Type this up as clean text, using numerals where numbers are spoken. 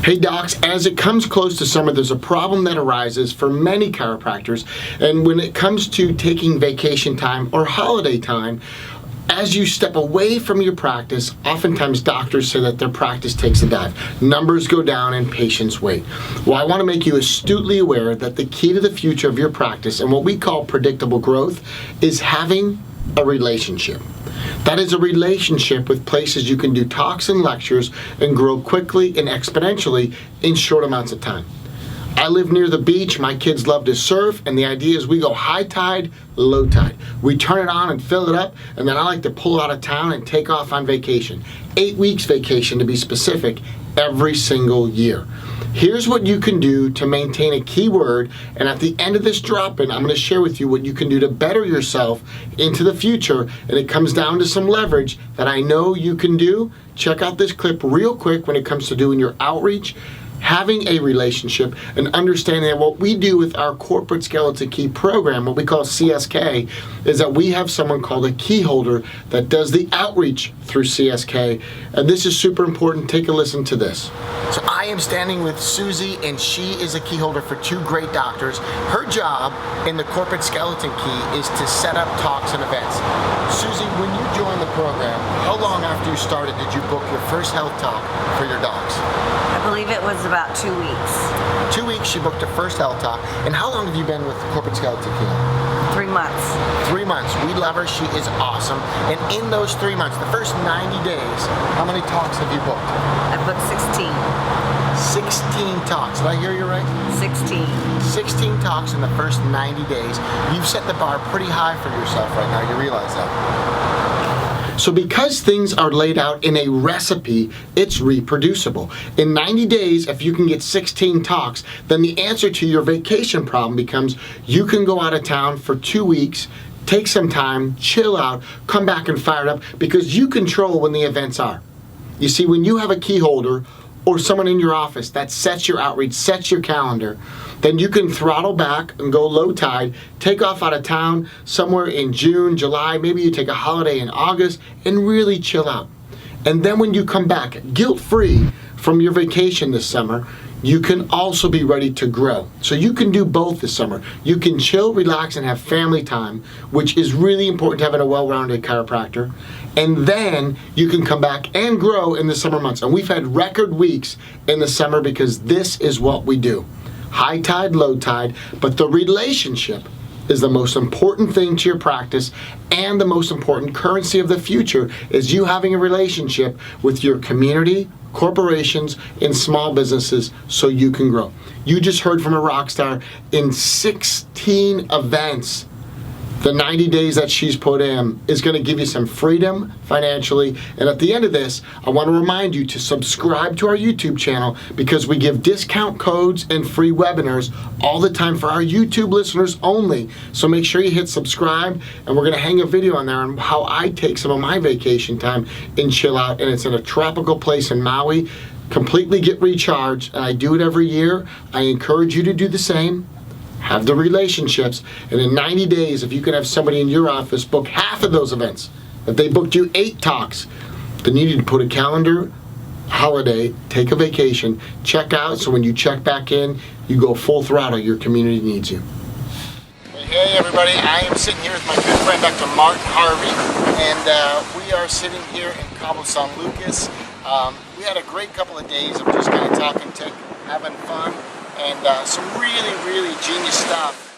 Hey docs, as it comes close to summer, there's a problem that arises for many chiropractors, and when it comes to taking vacation time or holiday time, as you step away from your practice, oftentimes doctors say that their practice takes a dive. Numbers go down and patients wait. Well, I want to make you astutely aware that the key to the future of your practice and what we call predictable growth is having a relationship. That is a relationship with places you can do talks and lectures and grow quickly and exponentially in short amounts of time. I live near the beach, my kids love to surf, and the idea is we go high tide, low tide. We turn it on and fill it up, and then I like to pull out of town and take off on vacation. 8 weeks vacation to be specific, every single year. Here's what you can do to maintain a keyword, and at the end of this drop-in, I'm going to share with you what you can do to better yourself into the future, and it comes down to some leverage that I know you can do. Check out this clip real quick when it comes to doing your outreach, having a relationship, and understanding that what we do with our corporate skeleton key program, what we call CSK, is that we have someone called a key holder that does the outreach through CSK, and this is super important. Take a listen to this. So I am standing with Susie, and she is a key holder for two great doctors. Her job in the corporate skeleton key is to set up talks and events. Susie, when you joined the program, how long after you started did you book your first health talk for your dogs? I believe it was about 2 weeks. 2 weeks she booked her first health talk. And how long have you been with corporate skeleton key? 3 months. 3 months. We love her. She is awesome. And in those 3 months, the first 90 days, how many talks have you booked? I booked 16. 16 talks. Did I hear you right? 16. 16 talks in the first 90 days. You've set the bar pretty high for yourself right now. You realize that? So because things are laid out in a recipe, it's reproducible. In 90 days, if you can get 16 talks, then the answer to your vacation problem becomes you can go out of town for 2 weeks, take some time, chill out, come back and fire it up, because you control when the events are. You see, when you have a key holder or someone in your office that sets your outreach, sets your calendar, then you can throttle back and go low tide, take off out of town somewhere in June, July, maybe you take a holiday in August, and really chill out. And then when you come back, guilt-free from your vacation this summer, you can also be ready to grow. So you can do both this summer. You can chill, relax, and have family time, which is really important to having a well-rounded chiropractor. And then you can come back and grow in the summer months. And we've had record weeks in the summer because this is what we do. High tide, low tide, but the relationship is the most important thing to your practice, and the most important currency of the future is you having a relationship with your community, corporations, and small businesses so you can grow. You just heard from a rock star in 16 events. The 90 days that she's put in is going to give you some freedom financially. And at the end of this, I want to remind you to subscribe to our YouTube channel, because we give discount codes and free webinars all the time for our YouTube listeners only. So make sure you hit subscribe, and we're going to hang a video on there on how I take some of my vacation time and chill out. And it's in a tropical place in Maui. Completely get recharged, and I do it every year. I encourage you to do the same. Have the relationships, and in 90 days, if you can have somebody in your office book half of those events, if they booked you 8 talks, then you need to put a calendar, holiday, take a vacation, check out, so when you check back in, you go full throttle. Your community needs you. Hey everybody, I am sitting here with my good friend Dr. Martin Harvey, and we are sitting here in Cabo San Lucas. We had a great couple of days of just kind of talking tech, having fun, and some really, really genius stuff.